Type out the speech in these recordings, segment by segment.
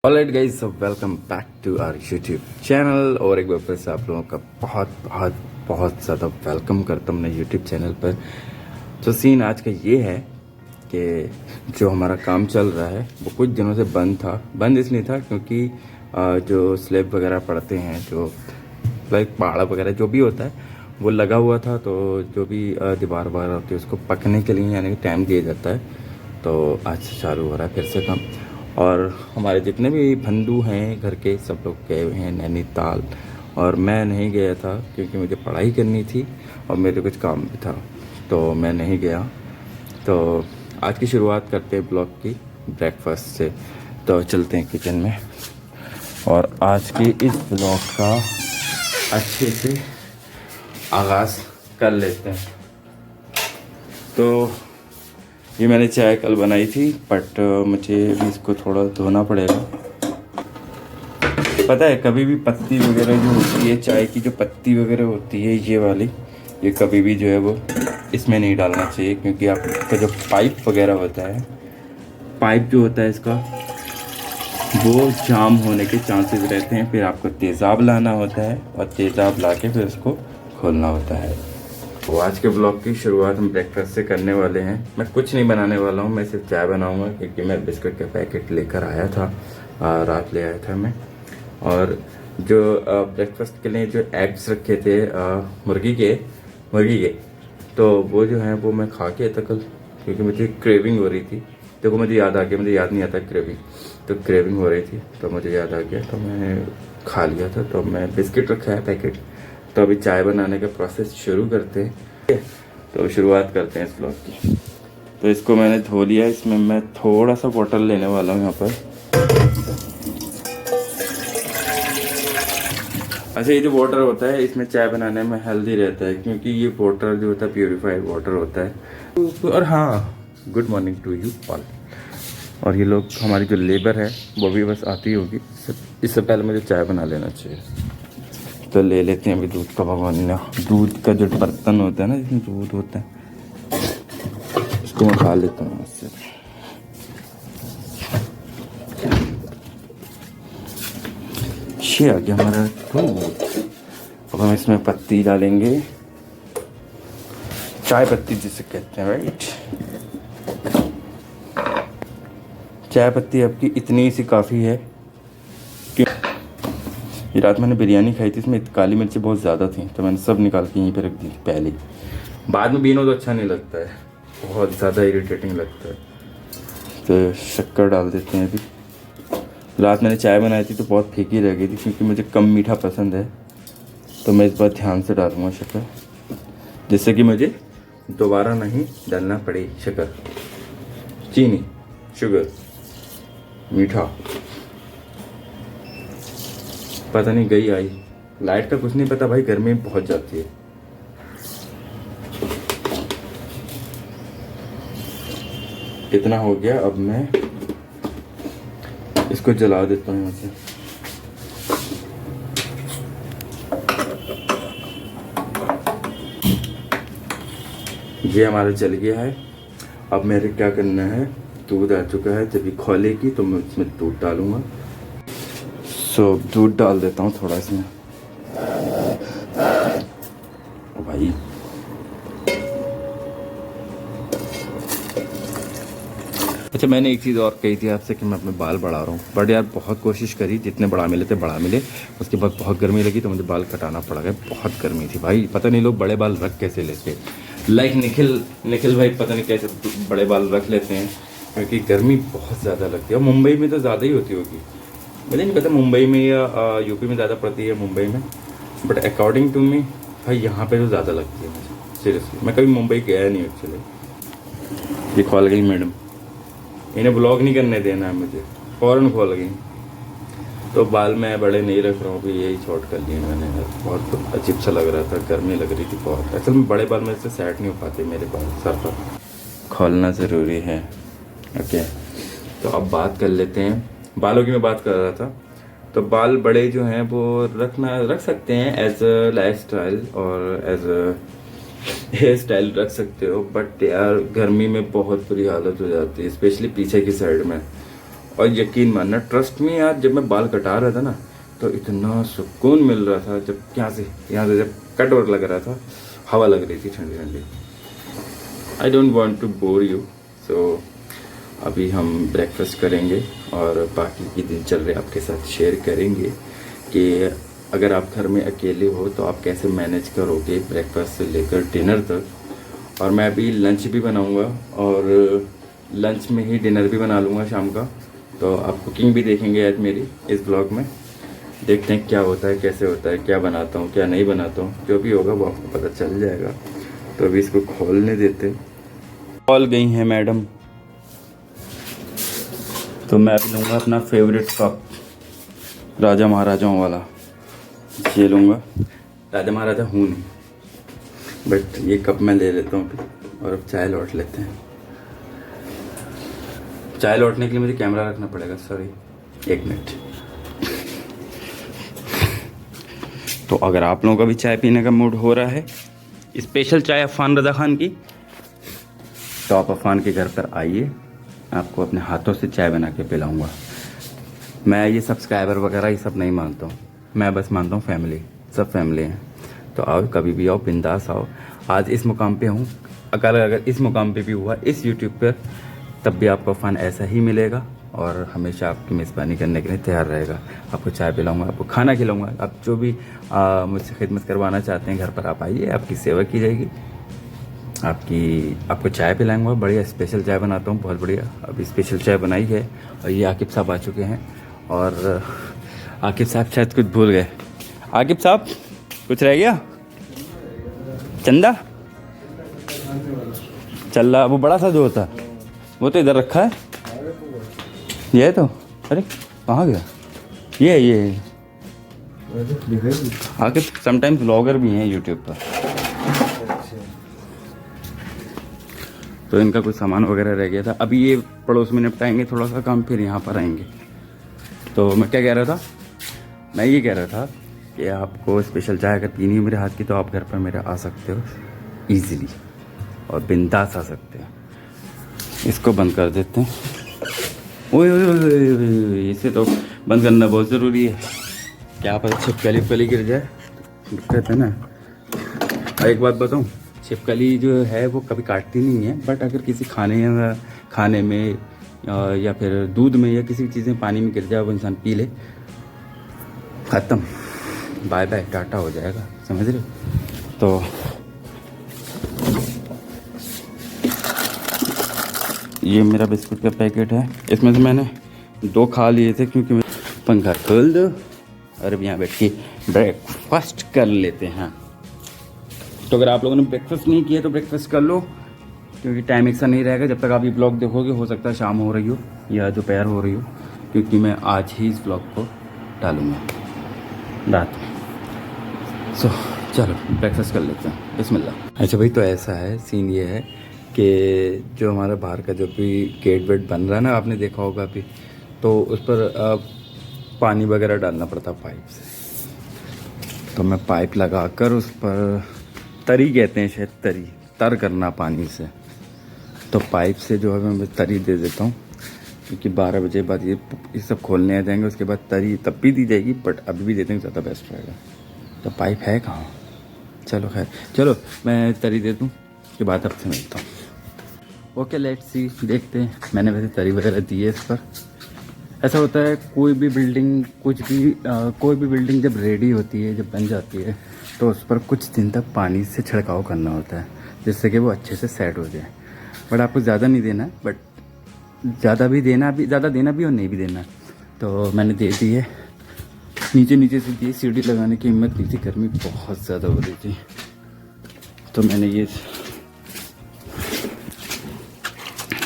Alright guys, welcome back to our YouTube channel. और एक बार फिर से आप लोगों का बहुत बहुत बहुत ज़्यादा वेलकम करता हूँ अपने यूट्यूब चैनल पर। तो सीन आज का ये है कि जो हमारा काम चल रहा है वो कुछ दिनों से बंद था। बंद इसलिए था क्योंकि जो स्लैब वगैरह पड़ते हैं, जो लाइक पहाड़ वगैरह जो भी होता है वो लगा हुआ था। तो जो भी दीवार वगैरह होती है उसको पकने के लिए यानी कि टाइम दिया जाता है। तो आज से चालू हो रहा है फिर से काम। और हमारे जितने भी बंधु हैं घर के सब लोग गए हुए हैं नैनीताल, और मैं नहीं गया था क्योंकि मुझे पढ़ाई करनी थी और मेरे कुछ काम भी था, तो मैं नहीं गया। तो आज की शुरुआत करते हैं ब्लॉग की ब्रेकफास्ट से। तो चलते हैं किचन में और आज के इस ब्लॉग का अच्छे से आगाज़ कर लेते हैं। तो ये मैंने चाय कल बनाई थी, बट मुझे भी इसको थोड़ा धोना पड़ेगा। पता है, कभी भी पत्ती वगैरह जो होती है, चाय की जो पत्ती वगैरह होती है ये वाली, ये कभी भी जो है वो इसमें नहीं डालना चाहिए, क्योंकि आपका जो पाइप वगैरह होता है, पाइप जो होता है इसका, वो जाम होने के चांसेस रहते हैं। फिर आपको तेज़ाब लाना होता है और तेज़ाब ला के फिर उसको खोलना होता है। तो आज के ब्लॉग की शुरुआत हम ब्रेकफास्ट से करने वाले हैं। मैं कुछ नहीं बनाने वाला हूँ, मैं सिर्फ चाय बनाऊँगा, क्योंकि मैं बिस्कुट के पैकेट लेकर आया था, रात ले आया था मैं। और जो ब्रेकफास्ट के लिए जो एग्स रखे थे मुर्गी के, तो वो जो हैं वो मैं खा के था कल, क्योंकि मुझे क्रेविंग हो रही थी। देखो मुझे याद आ गया, मुझे याद नहीं आता क्रेविंग, तो क्रेविंग हो रही थी तो मुझे याद आ गया, तो मैंने खा लिया था। तो मैं बिस्किट रखा है पैकेट। तो अभी चाय बनाने का प्रोसेस शुरू करते हैं। तो शुरुआत करते हैं इस ब्लॉग की। तो इसको मैंने धो लिया, इसमें मैं थोड़ा सा वाटर लेने वाला हूँ यहाँ पर। अच्छा, ये जो वाटर होता है इसमें चाय बनाने में हेल्दी रहता है, क्योंकि ये वाटर जो होता है प्योरीफाइड वाटर होता है। और हाँ, good morning to you all. और ये लोग हमारी जो लेबर है वो भी बस आती होगी। इससे पहले मुझे चाय बना लेना चाहिए। तो ले लेते हैं अभी दूध का भगवाना। दूध का जो बर्तन होता है ना, जिसमें दूध होता है, इसको मैं खा लेता हूँ इससे। ये आ गया हमारा दूध। अब हम इसमें पत्ती डालेंगे, चाय पत्ती जिसे कहते हैं, राइट। चाय पत्ती आपकी इतनी सी काफ़ी है। ये रात मैंने बिरयानी खाई थी, इसमें काली मिर्ची बहुत ज़्यादा थी, तो मैंने सब निकाल के यहीं पे रख दी पहले। बाद में बीनो तो अच्छा नहीं लगता है, बहुत ज़्यादा इरिटेटिंग लगता है। तो शक्कर डाल देते हैं अभी। रात मैंने चाय बनाई थी तो बहुत फीकी रह गई थी, क्योंकि मुझे कम मीठा पसंद है, तो मैं इस बार ध्यान से डालूँगा शक्कर, जिससे कि मुझे दोबारा नहीं डालना पड़े शक्कर, चीनी, शुगर, मीठा। पता नहीं गई आई लाइट का कुछ नहीं पता भाई, गर्मी बहुत जाती है। इतना हो गया, अब मैं इसको जला देता हूँ यहाँ से। ये हमारा जल गया है। अब मेरे क्या करना है, दूध आ चुका है, जब ये खोलेगी तो मैं इसमें दूध डालूंगा। सो दूध डाल देता हूँ थोड़ा इसमें। भाई अच्छा, मैंने एक चीज़ और कही थी आपसे कि मैं अपने बाल बढ़ा रहा हूँ, बट यार बहुत कोशिश करी, जितने बढ़ा मिले थे बढ़ा मिले। उसके बाद बहुत गर्मी लगी तो मुझे बाल कटाना पड़ गया, बहुत गर्मी थी भाई। पता नहीं लोग बड़े बाल रख कैसे लेते, लाइक निखिल भाई पता नहीं कैसे बड़े बाल रख लेते हैं, क्योंकि गर्मी बहुत ज़्यादा लगती है। और मुंबई में तो ज़्यादा ही होती होगी, मुझे नहीं पता मुंबई में या यूपी में ज़्यादा पड़ती है मुंबई में, बट अकॉर्डिंग टू मी भाई यहाँ पे तो ज़्यादा लगती है मुझे, सीरियसली। मैं कभी मुंबई गया नहीं एक्चुअली। ये खोल गई मैडम, इन्हें ब्लॉग नहीं करने देना है मुझे, फ़ौरन खोल गई। तो बाल मैं बड़े नहीं रख रहा हूँ, अभी यही शॉर्ट कर लिए मैंने। बहुत अजीब सा लग रहा था, गर्मी लग रही थी बहुत। असल में बड़े बाल मेरे से सेट नहीं हो पाते, मेरे बाल सर पर खोलना ज़रूरी है। ओके, तो अब बात कर लेते हैं बालों की। मैं बात कर रहा था, तो बाल बड़े जो हैं वो रख सकते हैं एज अ लाइफ स्टाइल और एज अ हेयर स्टाइल रख सकते हो, बट यार गर्मी में बहुत बुरी हालत हो जाती है, स्पेशली पीछे की साइड में। और यकीन मानना, ट्रस्ट में यार, जब मैं बाल कटा रहा था ना तो इतना सुकून मिल रहा था। जब यहाँ से जब कट और लग रहा था, हवा लग रही थी ठंडी ठंडी। I don't want to bore you, so अभी हम ब्रेकफास्ट करेंगे और बाकी की दिनचर्या आपके साथ शेयर करेंगे कि अगर आप घर में अकेले हो तो आप कैसे मैनेज करोगे ब्रेकफास्ट से लेकर डिनर तक। और मैं अभी लंच भी बनाऊंगा और लंच में ही डिनर भी बना लूँगा शाम का। तो आप कुकिंग भी देखेंगे आज मेरी इस ब्लॉग में। देखते हैं क्या होता है, कैसे होता है, क्या बनाता हूँ, क्या नहीं बनाता हूँ। जो भी होगा वो आपको पता चल जाएगा। तो अभी इसको खोलने देते। खोल गई हैं मैडम। तो मैं अभी लूँगा अपना फेवरेट कप, राजा महाराजाओं वाला। ये लूँगा, राजा महाराजा हूँ नहीं, बट ये कप मैं ले लेता हूँ अभी। और अब चाय लौट लेते हैं। चाय लौटने के लिए मुझे कैमरा रखना पड़ेगा, सॉरी, 1 मिनट। तो अगर आप लोगों का भी चाय पीने का मूड हो रहा है, स्पेशल चाय अफ़ान रज़ा खान की, तो आप अफ़ान के घर पर आइए, आपको अपने हाथों से चाय बना के पिलाऊंगा। मैं ये सब्सक्राइबर वगैरह ये सब नहीं मानता हूँ, मैं बस मानता हूँ फैमिली, सब फैमिली हैं। तो आओ, कभी भी आओ, बिंदास आओ। आज इस मुकाम पे हूँ, अगर इस मुकाम पे भी हुआ इस यूट्यूब पर, तब भी आपको फ़न ऐसा ही मिलेगा और हमेशा आपकी मेज़बानी करने के लिए तैयार रहेगा। आपको चाय पिलाऊंगा, आपको खाना खिलाऊंगा। आप जो भी मुझसे खिदमत करवाना चाहते हैं घर पर आप आइए, आपकी सेवा की जाएगी। आपको चाय पिलाऊंगा, बढ़िया स्पेशल चाय बनाता हूँ, बहुत बढ़िया। अभी स्पेशल चाय बनाई है और ये आकिब साहब आ चुके हैं। और आकिब साहब शायद कुछ भूल गए। आकिब साहब, कुछ रह गया? चंदा चल रहा, वो बड़ा सा जो होता है वो तो इधर रखा है। ये है तो, अरे कहाँ गया? ये आकिब समटाइम्स व्लॉगर भी हैं यूट्यूब पर। तो इनका कुछ सामान वगैरह रह गया था, अभी ये पड़ोस में निपटाएंगे थोड़ा सा काम, फिर यहाँ पर आएंगे। तो मैं क्या कह रहा था, मैं ये कह रहा था कि आपको स्पेशल चाय अगर पीनी है मेरे हाथ की, तो आप घर पर मेरे आ सकते हो ईज़िली और बिंदास आ सकते हैं। इसको बंद कर देते हैं। ओए, इसे तो बंद करना बहुत ज़रूरी है, क्या पता छिपकली गिर जाए, दिक्कत है ना। और एक बात बताऊँ, छिपकली जो है वो कभी काटती नहीं है, बट अगर किसी खाने में या फिर दूध में या किसी चीज़ में पानी में गिर जाए, वो इंसान पी ले, ख़त्म, बाय बाय, टाटा हो जाएगा, समझ रहे? तो ये मेरा बिस्कुट का पैकेट है, इसमें से मैंने 2 खा लिए थे क्योंकि मैं पंखा खोल दो और अब यहाँ बैठ के ब्रेकफास्ट कर लेते हैं। तो अगर आप लोगों ने ब्रेकफास्ट नहीं किया तो ब्रेकफास्ट कर लो, क्योंकि टाइम एक सा नहीं रहेगा। जब तक आप ये ब्लॉग देखोगे हो सकता है शाम हो रही हो या दोपहर हो रही हो, क्योंकि मैं आज ही इस ब्लॉग को डालूँगा रात में। सो चलो ब्रेकफास्ट कर लेते हैं, बिस्मिल्लाह। अच्छा भाई, तो ऐसा है, सीन ये है कि जो हमारा बाहर का जो भी गेट वेट बन रहा है ना, आपने देखा होगा अभी, तो उस पर पानी वगैरह डालना पड़ता पाइप से। तो मैं पाइप लगा कर उस पर तरी कहते हैं शायद, तर करना पानी से। तो पाइप से जो है मैं तरी दे देता हूँ, क्योंकि 12 बजे बाद ये सब खोलने आ जाएंगे, उसके बाद तरी तब भी दी जाएगी, बट अभी भी देते हैं ज़्यादा बेस्ट रहेगा। तो पाइप है कहाँ? चलो खैर, चलो मैं तरी दे दूँ, उसके बाद आपसे मिलता हूँ। ओके, लेट्स सी, देखते हैं। मैंने वैसे तरी वगैरह दी है इस पर। ऐसा होता है कोई भी बिल्डिंग जब रेडी होती है, जब बन जाती है, तो उस पर कुछ दिन तक पानी से छिड़काव करना होता है, जिससे कि वो अच्छे से सेट हो जाए। बट आपको ज़्यादा नहीं देना, बट ज़्यादा देना भी और नहीं भी देना। तो मैंने दे दी है, नीचे से दी, सीढ़ी लगाने की हिम्मत नहीं थी, गर्मी बहुत ज़्यादा हो रही थी। तो मैंने ये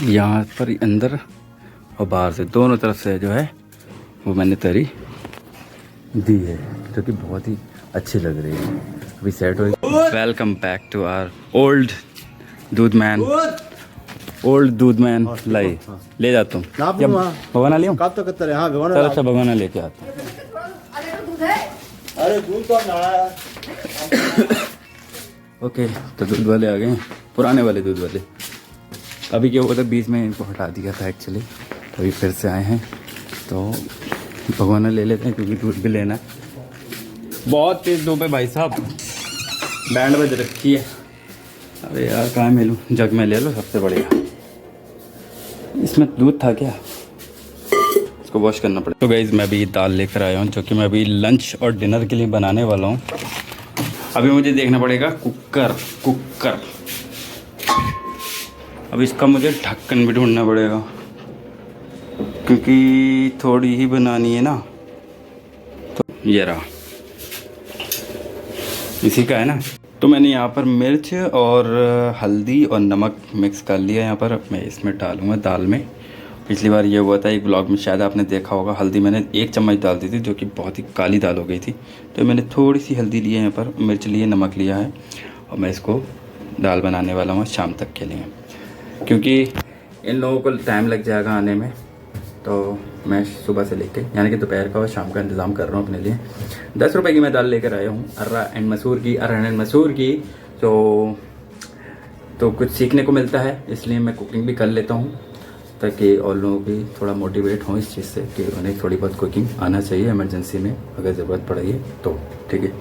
यहाँ पर अंदर और बाहर से दोनों तरफ से जो है वो मैंने तरी दी है, जो कि बहुत ही अच्छी लग रही है। अभी सेट हो। Welcome back to our old doodh man. लाई ले जाता हूँ, भगवाना ले कब तक करते रहे? हाँ, चलो अच्छा, भगवाना लेके आता हूँ। अरे दूध तो नया। ओके, तो दूध वाले आ गए हैं, पुराने वाले दूध वाले। अभी क्या हुआ था, बीच में इनको हटा दिया था एक्चुअली, अभी फिर से आए हैं। तो भगवाना ले लेते हैं क्योंकि दूध भी लेना है। बहुत तेज़ धूप है भाई साहब, बैंड बज रखी है। अरे यार कहाँ मिलूँ, जग में ले लो सबसे बढ़िया। इसमें दूध था क्या, इसको वॉश करना पड़ेगा। तो गाइस मैं अभी दाल लेकर आया हूँ जो कि मैं अभी लंच और डिनर के लिए बनाने वाला हूँ। अभी मुझे देखना पड़ेगा कुकर। अब इसका मुझे ढक्कन भी ढूंढना पड़ेगा क्योंकि थोड़ी ही बनानी है ना। तो ये रहा, इसी का है ना। तो मैंने यहाँ पर मिर्च और हल्दी और नमक मिक्स कर लिया यहाँ पर। अब मैं इसमें डालूँगा दाल में। पिछली बार ये हुआ था एक ब्लॉग में, शायद आपने देखा होगा, हल्दी मैंने 1 चम्मच डाल दी थी जो कि बहुत ही काली दाल हो गई थी। तो मैंने थोड़ी सी हल्दी ली है यहाँ पर, मिर्च लिए, नमक लिया है और मैं इसको दाल बनाने वाला हूँ शाम तक के लिए, क्योंकि इन लोगों को टाइम लग जाएगा आने में। तो मैं सुबह से लेके यानी कि दोपहर का और शाम का इंतज़ाम कर रहा हूँ अपने लिए। 10 रुपये की मैं दाल लेकर आया हूँ, अरहर एंड मसूर की। तो कुछ सीखने को मिलता है, इसलिए मैं कुकिंग भी कर लेता हूँ ताकि और लोग भी थोड़ा मोटिवेट हों इस चीज़ से कि उन्हें थोड़ी बहुत कुकिंग आना चाहिए इमरजेंसी में अगर ज़रूरत पड़ेगी तो। ठीक है,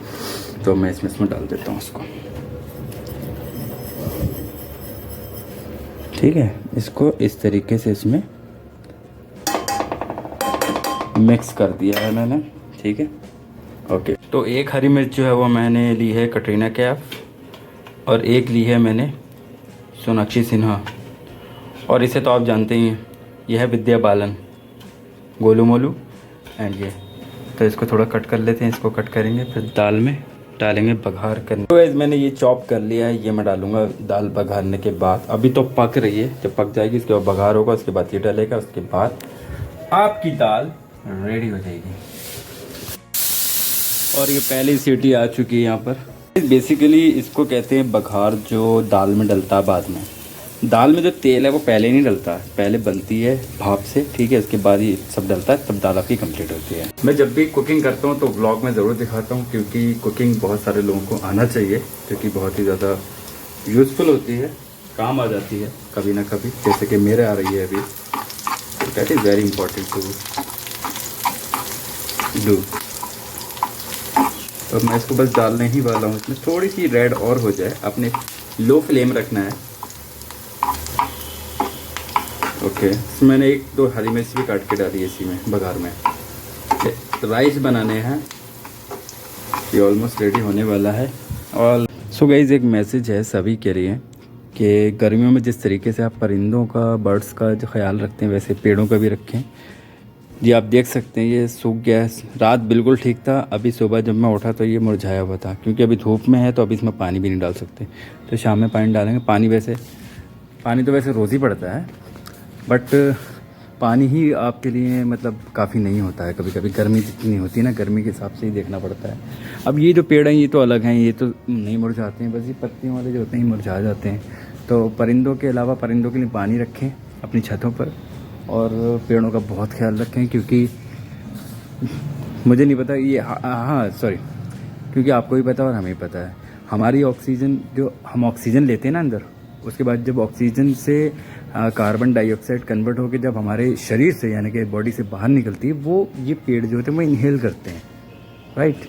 तो मैं इसमें डाल देता हूँ उसको। ठीक है, इसको इस तरीके से इसमें मिक्स कर दिया है मैंने। ठीक है, ओके। तो एक हरी मिर्च जो है वो मैंने ली है कटरीना कैफ और एक ली है मैंने सोनाक्षी सिन्हा, और इसे तो आप जानते ही हैं, यह है विद्या बालन, गोलू मोलू एंड ये। तो इसको थोड़ा कट कर लेते हैं, इसको कट करेंगे फिर दाल में डालेंगे बघार करने। तो गाइस मैंने ये चॉप कर लिया है, ये मैं डालूंगा दाल बघारने के बाद। अभी तो पक रही है, जब पक जाएगी उसके बाद बघार होगा, उसके बाद ये डालेगा, उसके बाद आपकी दाल रेडी हो जाएगी। और ये पहली सीटी आ चुकी है यहाँ पर। बेसिकली इसको कहते हैं बघार, जो दाल में डलता है बाद में। दाल में जो तेल है वो पहले नहीं डलता है, पहले बनती है भाप से। ठीक है, उसके बाद ये सब डलता है, तब दाल आपकी कंप्लीट होती है। मैं जब भी कुकिंग करता हूँ तो व्लॉग में ज़रूर दिखाता हूँ, क्योंकि कुकिंग बहुत सारे लोगों को आना चाहिए, क्योंकि बहुत ही ज़्यादा यूज़फुल होती है, काम आ जाती है कभी ना कभी, जैसे कि मेरे आ रही है अभी। That is very important to do. तो मैं इसको बस डालने ही वाला हूँ, इसमें थोड़ी सी रेड और हो जाए, अपने लो फ्लेम रखना है। ओके, इसमें मैंने 1-2 हरी मिर्च भी काट के डाली है इसी में बघार में। राइस बनाने हैं, ये ऑलमोस्ट रेडी होने वाला है। और सो गाइस एक मैसेज है सभी के लिए कि गर्मियों में जिस तरीके से आप परिंदों का, बर्ड्स का जो ख्याल रखते हैं, वैसे पेड़ों का भी रखें। जी आप देख सकते हैं ये सूख गया है। रात बिल्कुल ठीक था, अभी सुबह जब मैं उठा तो ये मुरझाया हुआ था, क्योंकि अभी धूप में है तो अभी इसमें पानी भी नहीं डाल सकते। तो शाम में पानी डालेंगे। पानी तो वैसे रोज़ ही पड़ता है, बट पानी ही आपके लिए मतलब काफ़ी नहीं होता है। कभी कभी गर्मी जितनी होती है ना, गर्मी के हिसाब से ही देखना पड़ता है। अब ये जो पेड़ हैं ये तो अलग हैं, ये तो नहीं मुरझाते हैं, बस ये पत्तियों वाले जो होते हैं मुरझा जाते हैं। तो परिंदों के अलावा परिंदों के लिए पानी रखें अपनी छतों पर, और पेड़ों का बहुत ख्याल रखें, क्योंकि मुझे नहीं पता ये, हाँ सॉरी, क्योंकि आपको भी पता और हमें पता है, हमारी ऑक्सीजन, जो हम ऑक्सीजन लेते हैं ना अंदर, उसके बाद जब ऑक्सीजन से कार्बन डाइऑक्साइड कन्वर्ट होकर जब हमारे शरीर से यानी कि बॉडी से बाहर निकलती है, वो ये पेड़ जो होते हैं वो इनहेल करते हैं, राइट।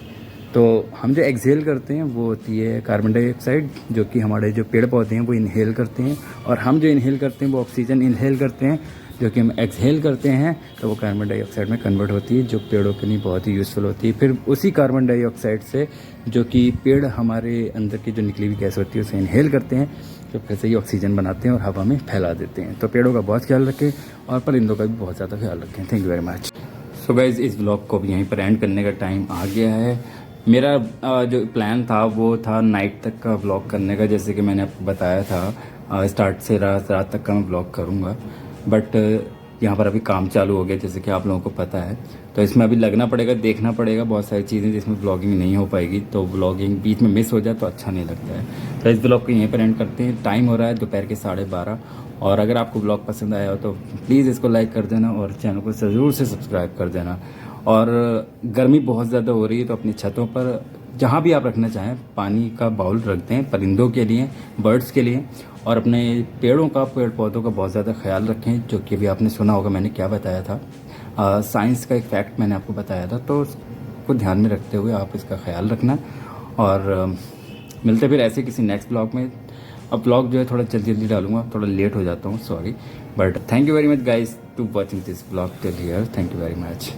तो हम जो एक्सहेल करते हैं वो होती है कार्बन डाइऑक्साइड, जो कि हमारे जो पेड़ पौधे हैं वो इनहेल करते हैं, और हम जो इनहेल करते हैं वो ऑक्सीजन इनहेल करते हैं, जो कि हम एक्सहेल करते हैं तो वो कार्बन डाइऑक्साइड में कन्वर्ट होती है, जो पेड़ों के लिए बहुत ही यूज़फुल होती है। फिर उसी कार्बन डाइऑक्साइड से जो कि पेड़ हमारे अंदर की जो निकली हुई गैस होती है उसे इनहेल करते हैं, तो फिर से ही ऑक्सीजन बनाते हैं और हवा में फैला देते हैं। तो पेड़ों का बहुत ख्याल रखें और परिंदों का भी बहुत ज़्यादा ख्याल रखें। Thank you very much. So guys इस व्लॉग को भी यहीं पर एंड करने का टाइम आ गया है। मेरा जो प्लान था वो था नाइट तक का व्लॉग करने का, जैसे कि मैंने आपको बताया था स्टार्ट से रात तक का मैं व्लॉग करूँगा, बट यहाँ पर अभी काम चालू हो गया जैसे कि आप लोगों को पता है। तो इसमें अभी लगना पड़ेगा, देखना पड़ेगा बहुत सारी चीज़ें जिसमें व्लॉगिंग नहीं हो पाएगी, तो व्लॉगिंग बीच में मिस हो जाए तो अच्छा नहीं लगता है। तो इस व्लॉग को यहीं पर एंड करते हैं। टाइम हो रहा है दोपहर के 12:30, और अगर आपको व्लॉग पसंद आया हो तो प्लीज़ इसको लाइक कर देना और चैनल को ज़रूर से सब्सक्राइब कर देना। और गर्मी बहुत ज़्यादा हो रही है तो अपनी छतों पर जहाँ भी आप रखना चाहें पानी का बाउल रख दें, परिंदों के लिए, बर्ड्स के लिए, और अपने पेड़ पौधों का बहुत ज़्यादा ख्याल रखें, जो कि अभी आपने सुना होगा मैंने क्या बताया था। साइंस का एक फैक्ट मैंने आपको बताया था, तो उसको ध्यान में रखते हुए आप इसका ख्याल रखना। और मिलते फिर ऐसे किसी नेक्स्ट ब्लॉग में। अब ब्लॉग जो है थोड़ा जल्दी डालूंगा, थोड़ा लेट हो जाता हूँ, sorry, but thank you very much guys to watching this blog till here. Thank you very much.